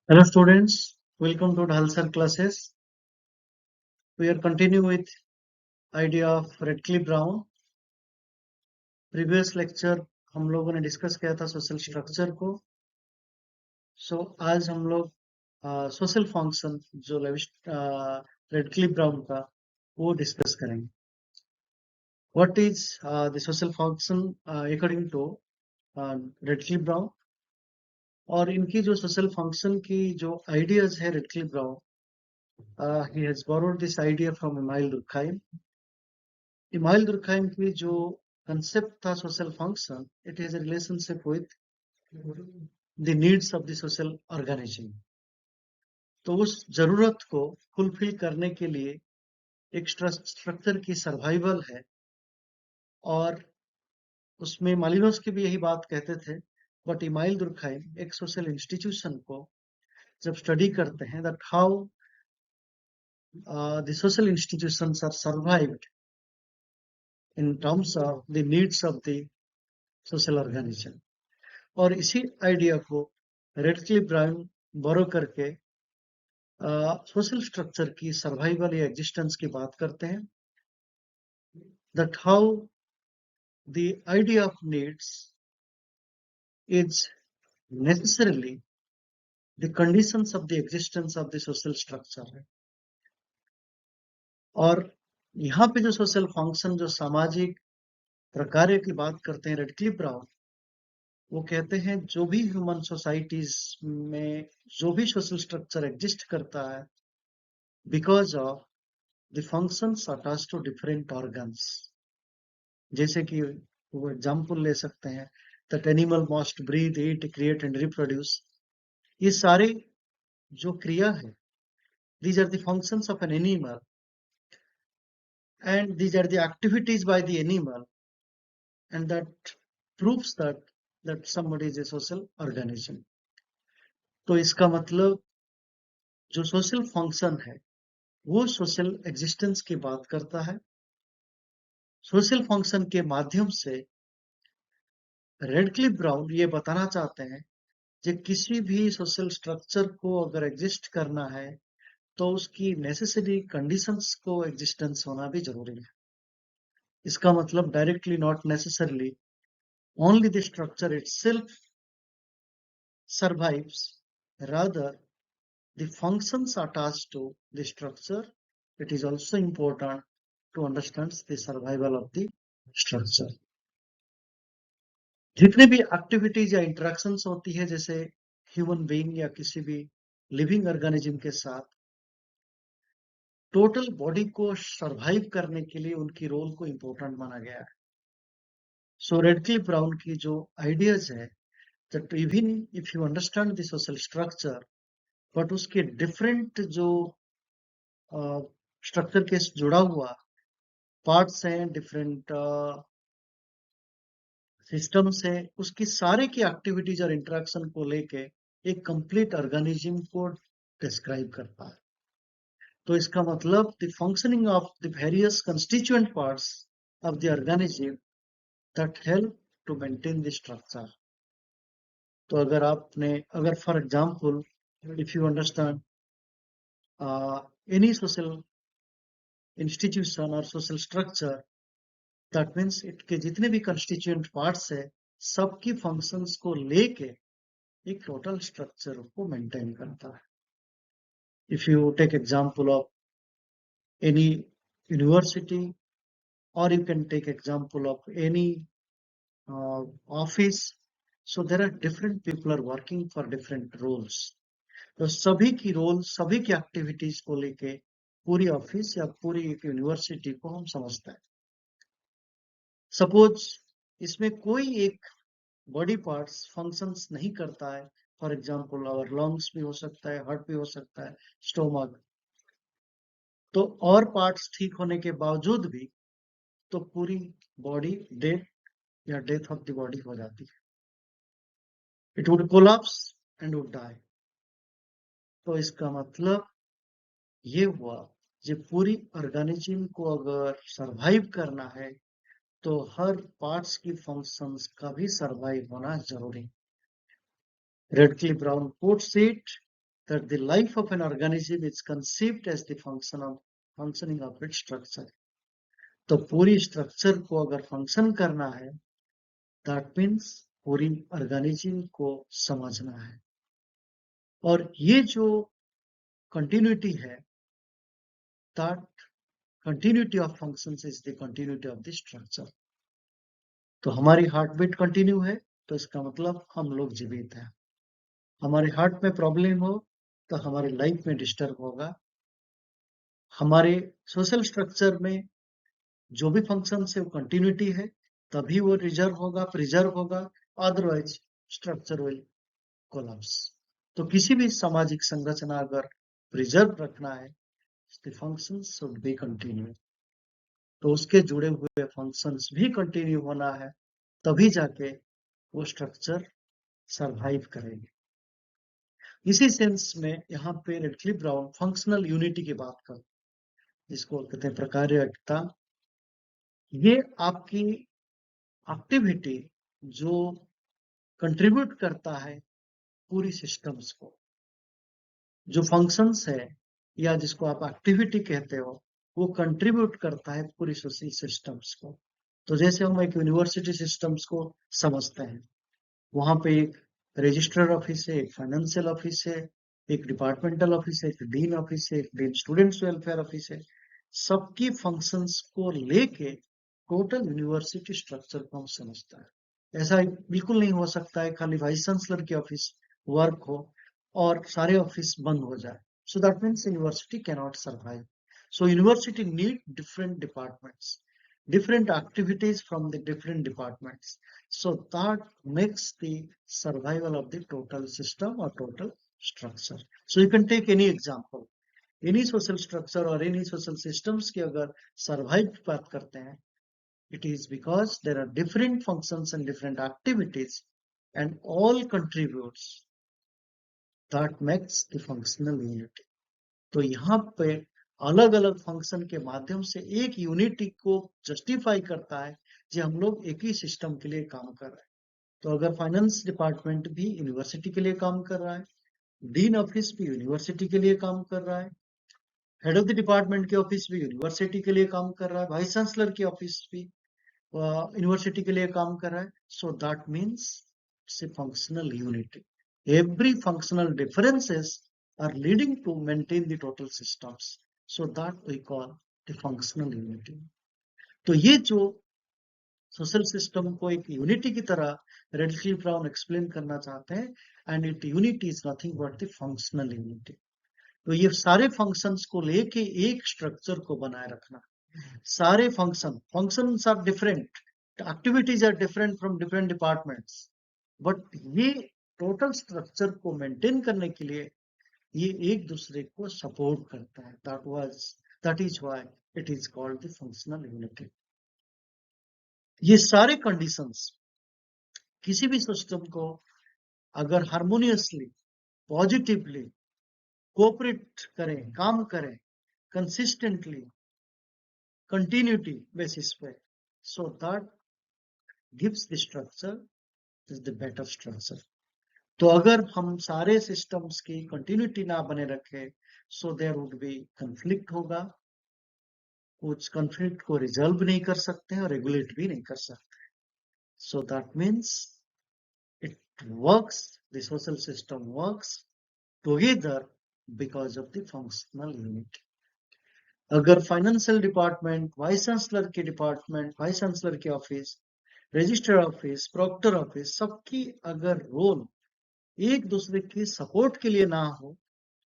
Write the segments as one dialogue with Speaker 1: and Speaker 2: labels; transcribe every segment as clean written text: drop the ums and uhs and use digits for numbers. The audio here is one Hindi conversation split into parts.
Speaker 1: Hello students, welcome to Dhalsar classes. We are continuing with idea of Redcliffe Brown. Previous lecture हम लोगों ने डिस्कस किया था सोशल स्ट्रक्चर को. So आज हम लोग सोशल फंक्शन जो रेडक्लिफ ब्राउन का वो डिस्कस करेंगे. What is the social function according to Radcliffe Brown, और इनकी जो सोशल फंक्शन की जो आइडियाज है Radcliffe Brown, he has borrowed this idea from Emile Durkheim. Emile Durkheim की जो कंसेप्ट था social function, it has a relationship with the needs of the social organism. तो उस जरूरत को फुलफिल करने के लिए एक स्ट्रक्चर की सर्वाइवल है, और उसमें मालिनोव्स्की भी यही बात कहते थे. बट इमाइल दुर्कheim एक सोशल इंस्टीट्यूशन को जब स्टडी करते हैं, that how the social institutions are survived in terms of the needs of the social organism. और इसी आइडिया को रेडक्लिफ ब्राउन बोरो करके सोशल स्ट्रक्चर की सर्वाइवल या एग्जिस्टेंस की बात करते हैं. That how the idea of needs is necessarily the conditions of the existence of the social structure है. और यहाँ पे जो सोशल फंक्शन, जो सामाजिक प्रकार्य की बात करते हैं रेडक्लिफ ब्राउन, वो कहते हैं जो भी ह्यूमन सोसाइटीज में जो भी सोशल स्ट्रक्चर एग्जिस्ट करता है, because of the functions attached to different organs. जैसे कि वो एग्जांपल ले सकते हैं, that animal must breathe, eat, create and reproduce. ये सारे जो क्रिया है, these are the functions of an animal, and these are the activities by the animal, and that proves that somebody is a social organism. तो इसका मतलब जो सोशल फंक्शन है वो सोशल एग्जिस्टेंस की बात करता है. सोशल फंक्शन के माध्यम से रेडक्लिफ ब्राउन ये बताना चाहते हैं कि किसी भी सोशल स्ट्रक्चर को अगर एग्जिस्ट करना है तो उसकी नेसेसरी कंडीशंस को एग्जिस्टेंस होना भी जरूरी है. इसका मतलब directly not necessarily only the structure itself survives, rather the functions attached to the structure, it is also important to understand the survival of the structure. जितने भी एक्टिविटीज या इंटरेक्शंस होती है, जैसे ह्यूमन बीइंग या किसी भी लिविंग ऑर्गेनिज्म के साथ, टोटल बॉडी को सरवाइव करने के लिए उनकी रोल को इंपॉर्टेंट माना गया है. सो रेडक्लिफ ब्राउन की जो आइडियाज है, that even if you understand the social structure, but उसके डिफरेंट जो स्ट्रक्चर के जुड़ा हुआ पार्ट्स हैं, डिफरेंट सिस्टम्स है, उसकी सारे की एक्टिविटीज और इंटरेक्शन को लेके एक कंप्लीट ऑर्गेनिज्म को डिस्क्राइब करता है. तो इसका मतलब the functioning of the various constituent parts of the organism that help to maintain the structure. तो अगर for example if you understand any social institution और सोशल स्ट्रक्चर, दैट मीन्स इसके जितने भी कंस्टिट्यूएंट पार्ट्स है, सबकी फंक्शंस को लेके एक टोटल स्ट्रक्चर को मेंटेन करता है. If you take example of any university, or you can take example of any office, so there are different people are working for different roles. तो सभी की रोल, सभी की एक्टिविटीज को लेके पूरी ऑफिस या पूरी एक यूनिवर्सिटी को हम समझते हैं. सपोज इसमें कोई एक बॉडी पार्ट्स फंक्शंस नहीं करता है, फॉर एग्जांपल आवर लंग्स भी हो सकता है, हार्ट भी हो सकता है, स्टोमक, तो और पार्ट्स ठीक होने के बावजूद भी तो पूरी बॉडी डेड या डेथ ऑफ द बॉडी हो जाती है. It would collapse and would die. तो इसका मतलब ये हुआ कि पूरी ऑर्गेनिज्म को अगर सरवाइव करना है तो हर पार्ट्स की फंक्शंस का भी सरवाइव होना जरूरी. Radcliffe Brown puts it that the life of an organism is conceived as the functioning of its structure. तो पूरी स्ट्रक्चर को अगर फंक्शन करना है, दैट मीन्स पूरी ऑर्गेनिज्म को समझना है। और ये जो कंटिन्यूटी है, that continuity of functions is the continuity of the structure. तो हमारी हार्ट बीट कंटिन्यू है, तो इसका मतलब हम लोग जीवित हैं। हमारे हार्ट में प्रॉब्लम हो तो हमारी लाइफ में डिस्टर्ब होगा। हमारे सोशल स्ट्रक्चर में जो भी फंक्शन है वो कंटिन्यूटी है, तभी वो प्रिजर्व होगा, अदरवाइज स्ट्रक्चर विल कोलैप्स। तो किसी भी सामाजिक संरचना अगर प्रिजर्व रखना है, the functions should be continue। तो उसके जुड़े हुए फंक्शंस भी कंटिन्यू होना है, तभी जाके वो स्ट्रक्चर सरवाइव करेंगे। इसी सेंस में यहाँ पे रेडक्लिफ ब्राउन फंक्शनल यूनिटी की बात कर, जिसको कहते हैं प्रकार्य एकता। ये आपकी एक्टिविटी जो कंट्रीब्यूट करता है पूरी सिस्टम्स को, जो फंक्शंस है या जिसको आप एक्टिविटी कहते हो, वो कंट्रीब्यूट करता है पूरी सोशल सिस्टम्स को। तो जैसे हम एक यूनिवर्सिटी सिस्टम्स को समझते हैं, वहां पे एक रजिस्ट्रार ऑफिस है, एक फाइनेंशियल ऑफिस है, एक डिपार्टमेंटल ऑफिस है, एक डीन ऑफिस है, एक डीन स्टूडेंट्स वेलफेयर ऑफिस है। सबकी फंक्शंस को लेके टोटल यूनिवर्सिटी स्ट्रक्चर को हम समझता है। ऐसा बिल्कुल नहीं हो सकता है खाली वाइस चांसलर की ऑफिस वर्क हो और सारे ऑफिस बंद हो जाए। So that means university cannot survive. So university need different departments, different activities from the different departments. So that makes the survival of the total system or total structure. So you can take any example, any social structure or any social systems की अगर survive की बात करते हैं, it is because there are different functions and different activities and all contributes that makes the functional unity. तो यहाँ पे अलग अलग फंक्शन के माध्यम से एक यूनिटी को जस्टिफाई करता है कि हम लोग एक ही सिस्टम के लिए काम कर रहे हैं। तो अगर फाइनेंस डिपार्टमेंट भी यूनिवर्सिटी के लिए काम कर रहा है, डीन ऑफिस भी यूनिवर्सिटी के लिए काम कर रहा है, हेड ऑफ द डिपार्टमेंट के ऑफिस भी यूनिवर्सिटी के लिए काम कर रहा है, वाइस चांसलर की ऑफिस भी यूनिवर्सिटी के लिए काम कर रहा है, so that means it's a functional unity. Every functional differences are leading to maintain the total systems, so that we call the functional unity। तो ये जो सोशल सिस्टम को एक यूनिटी की तरह रेडक्लिफ ब्राउन एक्सप्लेन करना चाहते हैं, and it unity is nothing but the functional unity. तो ये सारे फंक्शंस को लेके एक स्ट्रक्चर को बनाए रखना। सारे functions are different, activities are different from different departments, but ये टोटल स्ट्रक्चर को मेंटेन करने के लिए ये एक दूसरे को सपोर्ट करता है। That is why it is called the functional unity. ये सारे कंडीशंस किसी भी सिस्टम को अगर हार्मोनियसली, पॉजिटिवली कोऑपरेट करें, काम करें, कंसिस्टेंटली, कंटिन्यूटी बेसिस पे, so that gives the structure is the better structure. तो अगर हम सारे सिस्टम्स की कंटिन्यूटी ना बने रखे, so there would be conflict होगा, कुछ कंफ्लिक्ट को रिजॉल्व नहीं कर सकते और रेगुलेट भी नहीं कर सकते। So that means it works, the social system works together because of the functional unit. अगर फाइनेंशियल डिपार्टमेंट, वाइस चांसलर के डिपार्टमेंट, वाइस चांसलर के office, registrar office, proctor office, सबकी अगर रोल एक दूसरे की सपोर्ट के लिए ना हो,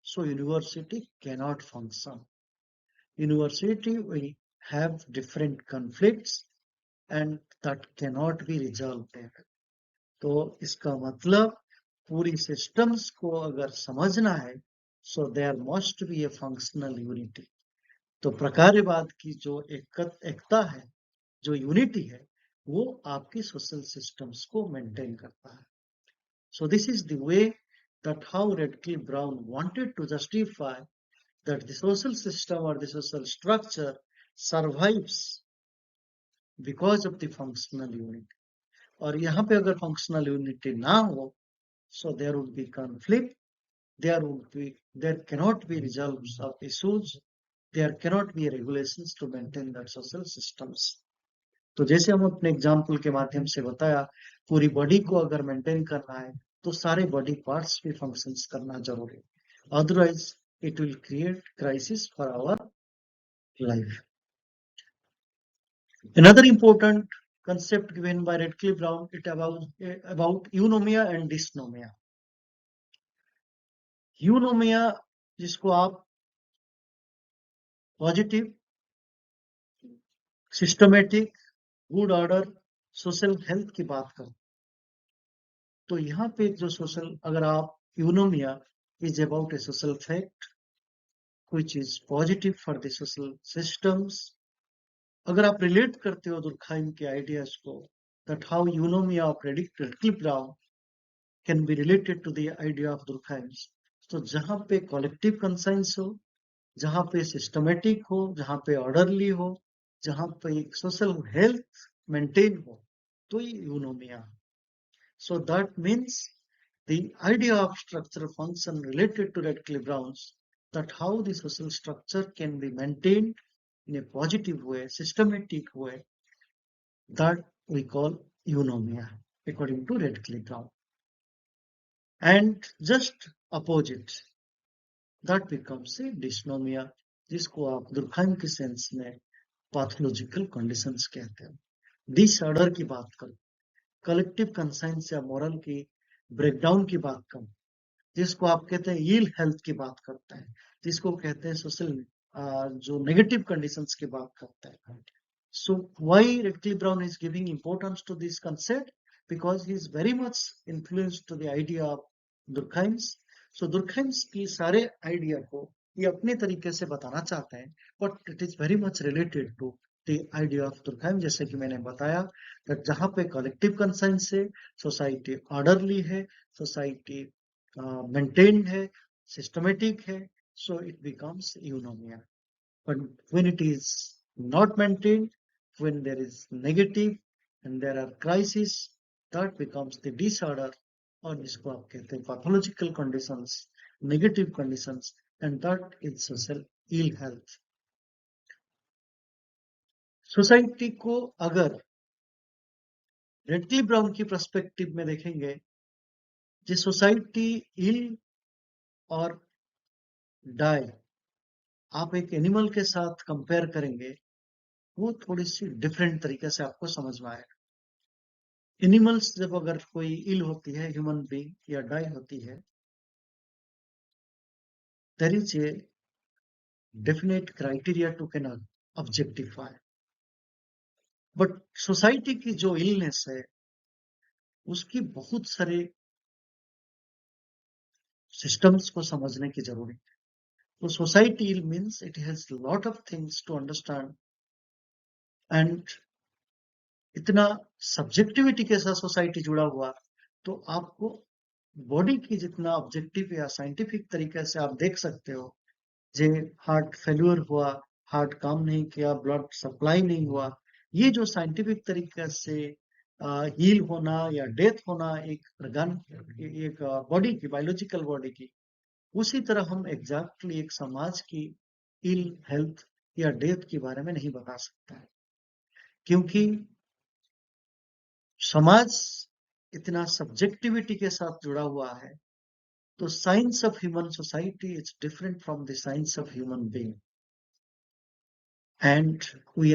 Speaker 1: so university cannot function। University will have different conflicts and that cannot be resolved। तो इसका मतलब पूरी सिस्टम्स को अगर समझना है, so there must be a functional unity। तो प्रकार्यवाद की जो एकता है, जो यूनिटी है, वो आपकी सोशल सिस्टम्स को मेंटेन करता है। So this is the way that how Redcliffe Brown wanted to justify that the social system or the social structure survives because of the functional unity। और यहाँ पे अगर functional unity ना हो, so there would be conflict there cannot be resolves of issues, there cannot be regulations to maintain that social systems. तो जैसे हम अपने एग्जाम्पल के माध्यम से बताया, पूरी बॉडी को अगर मेंटेन करना है तो सारे बॉडी पार्ट्स भी फंक्शंस करना जरूरी है, otherwise it will create crisis for our life. Another important concept given by Radcliffe Brown is about eunomia and dysnomia. Eunomia, जिसको आप positive, systematic, good order, social health की बात करें तो यहाँ पे जो सोशल, अगर आप eunomia is about a social fact which is positive for the social systems, अगर आप रिलेट करते हो दुर्खाइम के आइडियाज को, that how eunomia of Radcliffe Brown can be related to the idea of Durkheim's. तो जहां पे कलेक्टिव कंसाइंस हो, जहां पे सिस्टमेटिक हो, जहां पे ऑर्डरली हो, जहां पे सोशल हेल्थ मेंटेन हो, तो ये यूनोमिया. So that means the idea of structural function related to Radcliffe Brown's, that how the social structure can be maintained in a positive way, systematic way, that we call eunomia, according to Radcliffe Brown. And just opposite, that becomes a dysnomia, जिसको आप दुर्खाइम के सेंस में पैथोलॉजिकल कंडीशंस कहते हैं. डिसऑर्डर की बात करें, कलेक्टिव कंसाइंस या मोरल की ब्रेकडाउन की बात करें, जिसको आप कहते हैं इल हेल्थ की बात करते हैं, जिसको कहते हैं सोशल जो नेगेटिव कंडीशंस की बात करते हैं. So why Radcliffe Brown is giving importance to this concept? Because he is very much influenced to the idea of Durkheim's. So Durkheim's की सारे आइडिया को ये अपने तरीके से बताना चाहते हैं, but it is very much related to the idea of Durkheim. जैसे कि मैंने बताया कि जहाँ पे कलेक्टिव कंसाइंस है, सोसाइटी ऑर्डरली है, सोसाइटी मेंटेन्ड है, सिस्टमेटिक है, so it becomes eunomia. But when it is not maintained, when there is negative and there are crises, that becomes the disorder, और जिसको आप कहते हैं pathological conditions, negative conditions, and that is social ill health. Society को अगर रेडक्लिफ ब्राउन की पर्सपेक्टिव में देखेंगे, जिस सोसाइटी इल और डाई आप एक एनिमल के साथ कंपेयर करेंगे, वो थोड़ी सी डिफरेंट तरीके से आपको समझ में आएगा. एनिमल्स जब अगर कोई इल होती है, ह्यूमन बीइंग या डाई होती है, there is a definite criteria to can objectify. But society की जो इलनेस है, उसकी बहुत सारे सिस्टम्स को समझने की जरूरत है. तो society ill means it has lot of things to understand, and इतना सब्जेक्टिविटी के साथ सोसाइटी जुड़ा हुआ, तो आपको बॉडी की जितना ऑब्जेक्टिव या साइंटिफिक तरीके से आप देख सकते हो, जे हार्ट फेल्यूर हुआ, हार्ट काम नहीं किया, ब्लड सप्लाई नहीं हुआ, ये जो साइंटिफिक तरीके से हील होना या डेथ होना एक organ, एक बॉडी की, बायोलॉजिकल बॉडी की, उसी तरह हम एग्जैक्टली एक समाज की इल हेल्थ या डेथ के बारे में नहीं बता सकता है, क्योंकि समाज इतना सब्जेक्टिविटी के साथ जुड़ा हुआ है. तो science of human society is different from the science of human being, and we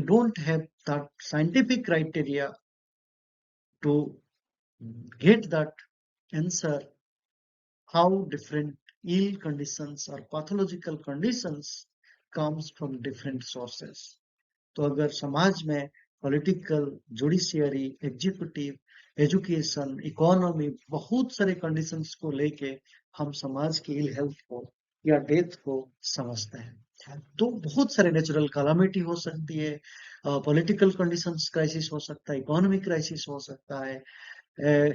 Speaker 1: don't have that scientific criteria to get that answer how different ill conditions or pathological conditions comes from different sources. तो अगर समाज में political, judiciary, executive, education, economy, बहुत सारे कंडीशंस को लेके हम समाज की इल हेल्थ को या डेथ को समझते हैं. तो बहुत सारे नेचुरल कैलामिटी हो सकती है, पॉलिटिकल कंडीशंस क्राइसिस हो सकता है, इकोनॉमिक क्राइसिस हो सकता है,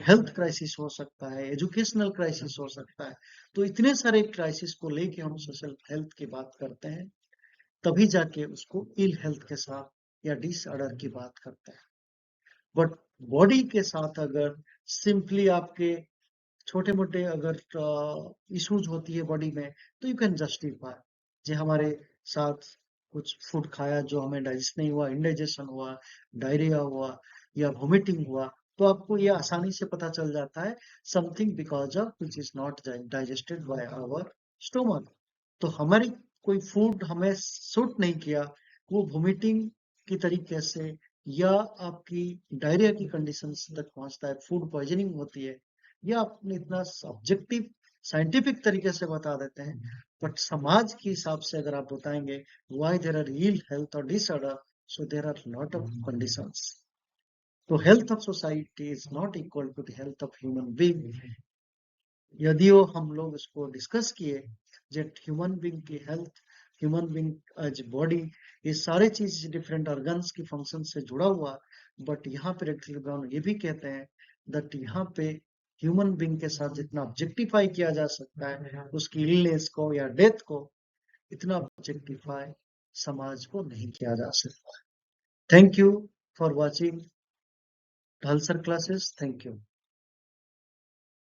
Speaker 1: हेल्थ क्राइसिस हो सकता है, एजुकेशनल क्राइसिस हो सकता है. तो इतने सारे क्राइसिस को लेके हम सोशल हेल्थ की बात करते हैं, तभी जाके उसको इल हेल्थ के साथ या डिसऑर्डर की बात करते हैं. बट बॉडी के साथ अगर सिंपली आपके छोटे मोटे अगर इश्यूज होती है बॉडी में तो यू कैन जस्टिफाई जो हमारे साथ कुछ फूड खाया जो हमें डाइजेस्ट नहीं हुआ, इंडाइजेशन हुआ, डायरिया हुआ या वोमिटिंग हुआ, तो आपको ये आसानी से पता चल जाता है something because of which is not digested by our stomach. तो हमारी कोई फूड हमें सूट नहीं किया, वो वोमिटिंग की तरीके से या आपकी डायरिया की कंडीशन तक पहुंचता है, फूड पॉइजनिंग होती है, या आपने इतना सब्जेक्टिव साइंटिफिक तरीके से बता देते हैं, बट समाज के हिसाब से अगर आप बताएंगे why there are ill health और disorder, so there are lot of conditions. तो health of society is not equal to the health of human being. यदि वो हम लोग इसको डिस्कस किए जेट ह्यूमन बीइंग की health, human being as body, ये सारे चीज डिफरेंट ऑर्गन्स की फंक्शन से जुड़ा हुआ, बट यहाँ पे रेडक्लिफ ब्राउन ये भी कहते हैं दैट यहाँ पे ह्यूमन बीइंग के साथ जितना ऑब्जेक्टिफाई किया जा सकता है उसकी इलनेस को या डेथ को, इतना ऑब्जेक्टिफाई समाज को नहीं किया जा सकता। थैंक यू फॉर वॉचिंग ढलसर क्लासेस। Thank you.